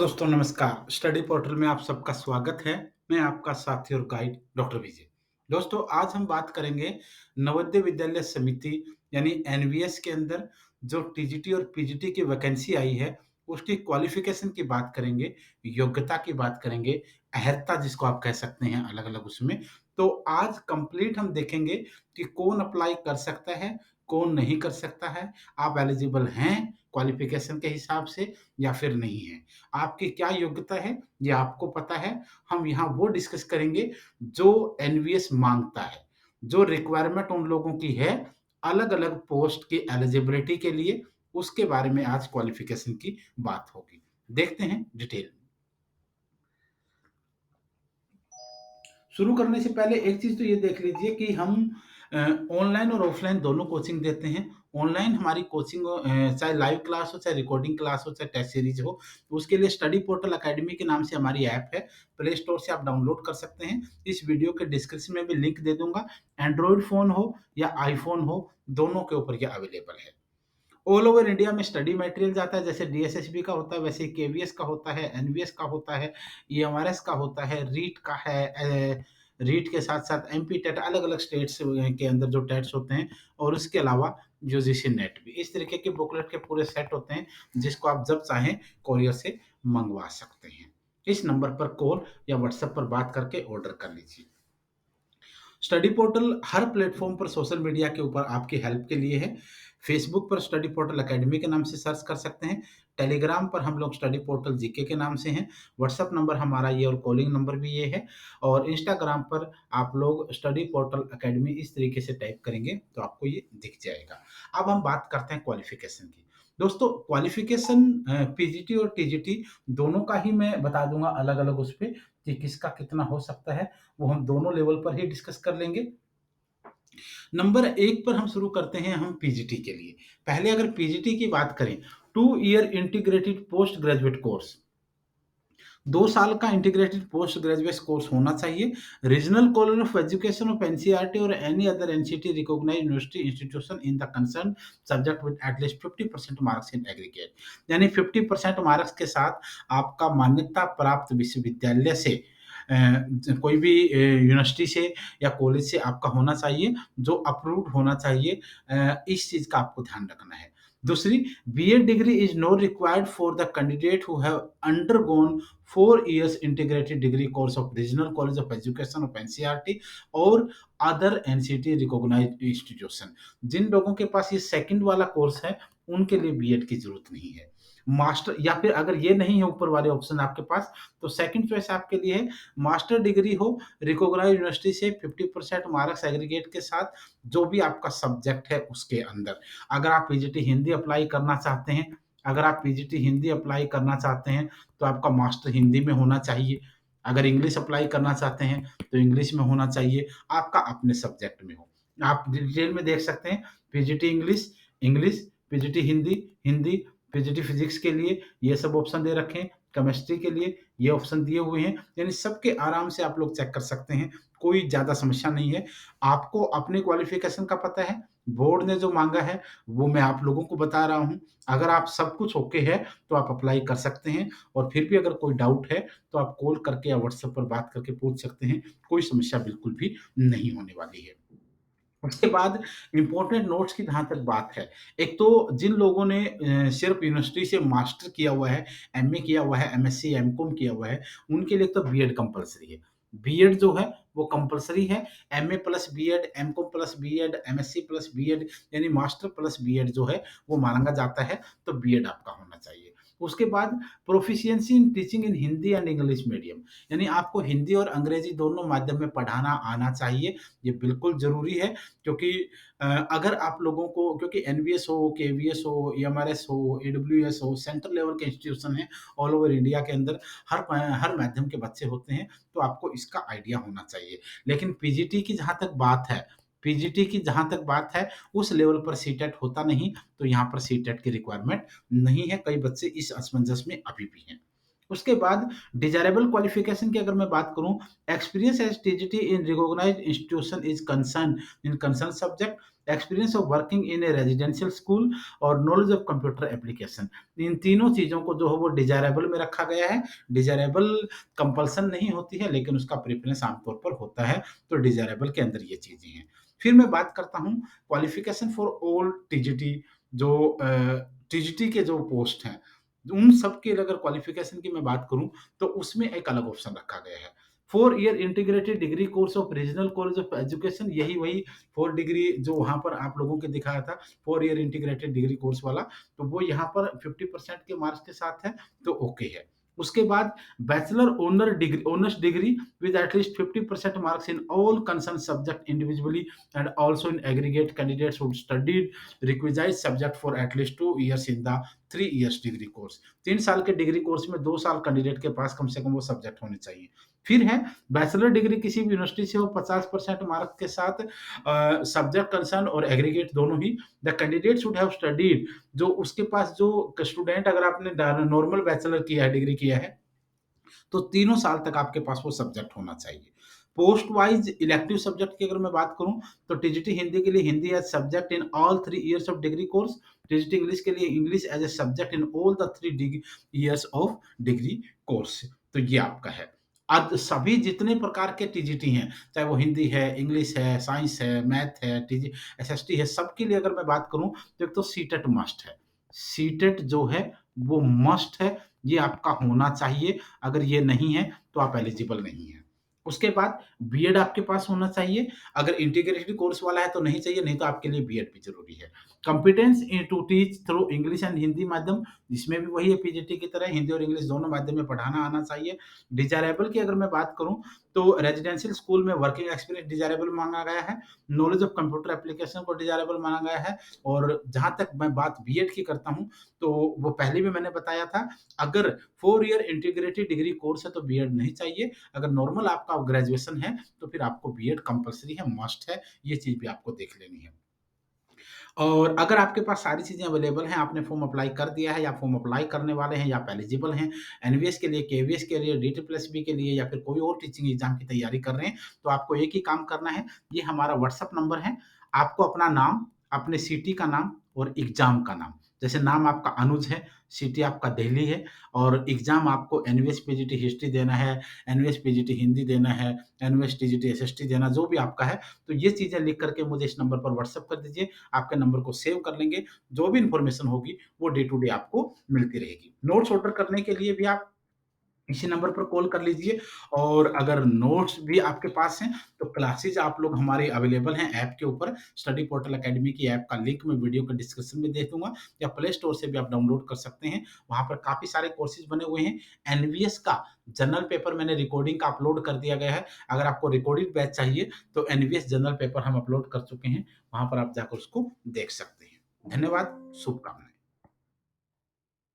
दोस्तों नमस्कार, study portal में आप सबका स्वागत है। मैं आपका साथी और गाइड डॉक्टर विजय। दोस्तों आज हम बात करेंगे नवोदय विद्यालय समिति यानी एनवीएस के अंदर जो टीजीटी और पीजीटी की वैकेंसी आई है, उसकी क्वालिफ़िकेशन की बात करेंगे, योग्यता की बात करेंगे, अहर्ता जिसको आप कह सकते हैं अलग-अलग उसमें। तो आज कंप्लीट हम देखेंगे कि कौन अप्लाई कर सकता है, कौन नहीं कर सकता है, आप एलिजिबल हैं क्वालिफ़िकेशन के हिसाब से या फिर नहीं हैं। आपकी क्या योग्यता है, ये आपको पता है। हम यहाँ वो डिस्कस करेंगे जो एनवीएस माँगता है, जो रिक्वायरमेंट उन लोगों की है, अलग-अलग पोस्ट की एलिजिबिलिटी के लिए, उसके बारे में आज क्वालिफ़िकेशन की बात होगी। देखते हैं डिटेल में। शुरू करने से पहले एक चीज़ तो ये देख लीजिए कि हम अ, ऑनलाइन और ऑफ़लाइन दोनों कोचिंग देते हैं। ऑनलाइन हमारी कोचिंग चाहे लाइव क्लास हो, चाहे रिकॉर्डिंग क्लास हो, चाहे टेस्ट सीरीज़ हो, उसके लिए स्टडी पोर्टल अकेडमी के नाम से हमारी ऐप है। प्ले स्टोर से आप डाउनलोड कर सकते हैं। इस वीडियो के डिस्क्रिप्शन में भी लिंक दे दूँगा। एंड्रॉयड फ़ोन हो या आईफ़ोन हो, दोनों के ऊपर ये अवेलेबल है। ऑल ओवर इंडिया में स्टडी मटेरियल जाता है, जैसे डीएसएसबी का होता है, वैसे ही केवीएस का होता है, एनवीएस का होता है, ईएमआरएस का होता है, रीट का है, रीट के साथ-साथ एमपी टेट अलग-अलग स्टेट्स के अंदर जो टेट्स होते हैं और उसके अलावा यूजीसी नेट भी। इस तरीके के बुकलेट के पूरे सेट होते हैं, जिसको आप जब चाहें कोरियर से मँगवा सकते हैं। इस नंबर पर कॉल या व्हाट्सएप पर बात करके ऑर्डर कर लीजिए। स्टडी पोर्टल हर प्लेटफ़ॉर्म पर सोशल मीडिया के ऊपर आपकी हेल्प के लिए है। फ़ेसबुक पर स्टडी पोर्टल अकेडमी के नाम से सर्च कर सकते हैं। टेलीग्राम पर हम लोग स्टडी पोर्टल जीके के नाम से हैं। व्हाट्सएप नंबर हमारा ये और कॉलिंग नंबर भी ये है और इंस्टाग्राम पर आप लोग स्टडी पोर्टल अकेडमी इस तरीके से टाइप करेंगे तो आपको ये दिख जाएगा। अब हम बात करते हैं क्वालिफ़िकेशन की। दोस्तों क्वालिफ़िकेशन पीजीटी और टीजीटी दोनों का ही मैं बता दूँगा अलग-अलग उस पे कि किसका कितना हो सकता है। वो हम दोनों लेवल पर ही डिस्कस कर लेंगे। नंबर 1 पर हम शुरू करते हैं हम पीजीटी के लिए। पहले अगर पीजीटी की बात करें, 2 year integrated post graduate course 2 साल का इंटीग्रेटेड पोस्ट ग्रेजुएट कोर्स होना चाहिए। Regional college of education of NCERT और any other NCT recognised university institution in the concern subject with at least 50% marks in aggregate. यानी 50% marks के साथ आपका मान्यता प्राप्त विश्वविद्यालय से कोई भी यूनिवर्सिटी से या कॉलेज से आपका होना चाहिए, जो अप्रूव्ड होना चाहिए। इस चीज़ का आपको ध्यान रखना है। दूसरी, BEd degree is not required for the candidate who have undergone 4 years integrated degree course of Regional College of Education of NCERT और अदर एनसीटी रिकॉग्नाइज्ड इंस्टीट्यूशन। जिन लोगों के पास ये सेकंड वाला कोर्स है, उनके लिए बीएड की ज़रूरत नहीं है। मास्टर या फिर अगर ये नहीं है ऊपर वाले ऑप्शन आपके पास, तो सेकंड चॉइस आपके लिए है मास्टर डिग्री हो, रिकॉग्नाइज्ड यूनिवर्सिटी से 50% मार्क्स एग्रीगेट के साथ, जो भी आपका सब्जेक्ट है उसके अंदर। अगर आप पीजीटी हिंदी अप्लाई करना चाहते हैं अगर आप पीजीटी हिंदी अप्लाई करना चाहते हैं, तो आपका मास्टर हिंदी में होना चाहिए। अगर इंग्लिश अप्लाई करना चाहते हैं, तो इंग्लिश में होना चाहिए, आपका अपने सब्जेक्ट में हो। आप डिटेल में देख सकते हैं, PGT English, English, PGT Hindi, Hindi, PGT physics के लिए ये सब ऑप्शन दे रखे हैं, केमिस्ट्री के लिए ये ऑप्शन दिए हुए हैं, यानी सबके आराम से आप लोग चेक कर सकते हैं, कोई ज़्यादा समस्या नहीं है। आपको अपनी क्वालिफ़िकेशन का पता है, बोर्ड ने जो माँगा है, वो मैं आप लोगों को बता रहा हूँ। अगर आप सब कुछ ओके है, तो आप अप्लाई कर सकते हैं और फिर भी अगर कोई डाउट है, तो आप कॉल करके या व्हाट्सएप पर बात करके पूछ सकते हैं। कोई समस्या बिल्कुल भी नहीं होने वाली है। उसके बाद इम्पोर्टेंट नोट्स की जहाँ तक बात है, एक तो जिन लोगों ने सिर्फ़ यूनिवर्सिटी से मास्टर किया हुआ है, एमए किया हुआ है, एमएससी, एमकॉम किया हुआ है, उनके लिए तो बीएड कंपल्सरी है। बीएड जो है, वो कंपल्सरी है। MA plus BEd, MCom plus BEd, MSc plus BEd यानी मास्टर प्लस बीएड जो है, वो माँगा जाता है, तो बीएड आपका होना चाहिए। उसके बाद proficiency in teaching in Hindi and English medium यानी आपको हिंदी और अंग्रेजी दोनों माध्यम में पढ़ाना आना चाहिए, ये बिल्कुल ज़रूरी है। क्योंकि अगर आप लोगों को क्योंकि एनवीएस हो, केवीएस हो, ईएमआरएस हो, ईडब्ल्यूएस हो, सेंट्रल लेवल के इंस्टीट्यूशन हैं ऑल ओवर इंडिया के अंदर हर माध्यम के बच्चे होते हैं, तो आपको इसका आइडिया होना चाहिए। लेकिन पीजीटी की जहाँ तक बात है, उस लेवल पर सीटेट होता नहीं, तो यहाँ पर सीटेट की रिक्वायरमेंट नहीं है, कई बच्चे इस असमंजस में अभी भी हैं। उसके बाद डिज़ायरेबल क्वालिफ़िकेशन की अगर मैं बात करूँ, experience as TGT in recognised institution is concern in concern subject, experience of working in a residential school और नॉलेज ऑफ कंप्यूटर एप्लीकेशन। इन तीनों चीज़ों को जो है वो डिज़ायरेबल में रखा गया है। डिज़ायरेबल कंपल्सन नहीं होती है, लेकिन उसका प्रेफ़रेंस आमतौर पर होता है, तो डिज़ायरेबल के अंदर ये चीज़ें हैं। फिर मैं बात करता हूँ क्वालिफ़िकेशन फॉर ऑल टीजीटी, जो टीजीटी के जो पोस्ट हैं, उन सब के अगर क्वालिफ़िकेशन की मैं बात करूँ, तो उसमें एक अलग ऑप्शन रखा गया है। 4 year integrated degree course of regional college of education, यही वही 4 डिग्री जो वहाँ पर आप लोगों को दिखाया था, 4 ईयर इंटीग्रेटेड डिग्री कोर्स वाला, तो वो यहाँ पर 50% के मार्क्स के साथ है, तो ओके है। उसके बाद bachelor honours degree with at least 50% marks in all concerned subject individually and also in aggregate, candidates who studied requisite subject for at least 2 years in the 3 years degree course। 3 साल के degree course में 2 साल candidate के पास कम से कम वो subject होने चाहिए। फिर है बैचलर डिग्री किसी भी यूनिवर्सिटी से हो 50% मार्क के साथ, सब्जेक्ट कंसर्न और एग्रीगेट दोनों ही। The candidate should have studied, जो उसके पास जो स्टूडेंट, अगर आपने नॉर्मल बैचलर किया है, डिग्री किया है, तो तीनों साल तक आपके पास वो सब्जेक्ट होना चाहिए। पोस्ट वाइज इलेक्टिव सब्जेक्ट की अगर मैं बात करूं, तो टीजीटी हिंदी के लिए Hindi as subject in all 3 years of degree course, TGT English के लिए English as a subject in all the 3 years of degree course. तो ये आपका है। अब सभी जितने प्रकार के टीजीटी हैं, चाहे वो हिंदी है, इंग्लिश है, साइंस है, मैथ है, टीजी एसएसटी है, सबके लिए अगर मैं बात करूं, तो एक तो सीटेट मस्ट है। सीटेट जो है वो मस्ट है, ये आपका होना चाहिए। अगर ये नहीं है तो आप एलिजिबल नहीं हैं। उसके बाद बीएड आपके पास होना चाहिए। अगर इंटीग्रेटेड कोर्स वाला है तो नहीं चाहिए, नहीं तो आपके लिए बीएड भी ज़रूरी है। Competence in to teach through English and Hindi माध्यम, इसमें भी वही है पीजीटी की तरह, हिंदी और इंग्लिश दोनों माध्यम में पढ़ाना आना चाहिए। डिज़ायरेबल की अगर मैं बात करूँ, तो रेजिडेंशियल स्कूल में वर्किंग एक्सपीरियंस डिज़ायरेबल माँगा गया है। नॉलेज ऑफ कंप्यूटर एप्लीकेशन को डिज़ायरेबल माना गया है। और जहाँ तक मैं बात बीएड की करता हूँ, तो वो पहले भी मैंने बताया था, अगर 4 ईयर इंटीग्रेटेड डिग्री कोर्स है तो बीएड नहीं चाहिए। अगर नॉर्मल आपका ग्रेजुएशन है तो फिर आपको बीएड कंपल्सरी है, मस्ट है। ये चीज़ भी आपको देख लेनी है। और अगर आपके पास सारी चीज़ें अवेलेबल हैं, आपने फॉर्म अप्लाई कर दिया है या फॉर्म अप्लाई करने वाले हैं या आप एलिजिबल हैं, एनवीएस के लिए, केवीएस के लिए, डीटीपीएसबी के लिए या फिर कोई और टीचिंग एग्ज़ाम की तैयारी कर रहे हैं, तो आपको एक ही काम करना है। ये हमारा व्हाट्सएप नंबर है। आपको अपना नाम, अपने सिटी का नाम और एग्ज़ाम का नाम, जैसे नाम आपका अनुज है, सिटी आपका दिल्ली है और एग्ज़ाम आपको एनवीएस पीजीटी हिस्ट्री देना है, एनवीएस पीजीटी हिंदी देना है, एनवीएस टीजीटी एसएसटी देना, जो भी आपका है, तो ये चीज़ें लिख करके मुझे इस नंबर पर व्हाट्सएप कर दीजिए। आपके नंबर को सेव कर लेंगे। जो भी इन्फॉर्मेशन होगी वो डे टू डे आपको मिलती रहेगी। नोट्स ऑर्डर करने के लिए भी आप इसी नंबर पर कॉल कर लीजिए। और अगर नोट्स भी आपके पास हैं, तो क्लासेज़ आप लोग हमारे अवेलेबल हैं ऐप के ऊपर। स्टडी पोर्टल अकेडमी की ऐप का लिंक मैं वीडियो के डिस्क्रिप्शन में दे दूँगा, या प्ले स्टोर से भी आप डाउनलोड कर सकते हैं। वहाँ पर काफ़ी सारे कोर्सेज़ बने हुए हैं। एनवीएस का जनरल पेपर मैंने रिकॉर्डिंग का अपलोड कर दिया गया है। अगर आपको रिकॉर्डेड बैच चाहिए, तो एनवीएस जनरल पेपर हम अपलोड कर चुके हैं। वहाँ पर आप जाकर उसको देख सकते हैं। धन्यवाद, शुभकामनाएँ।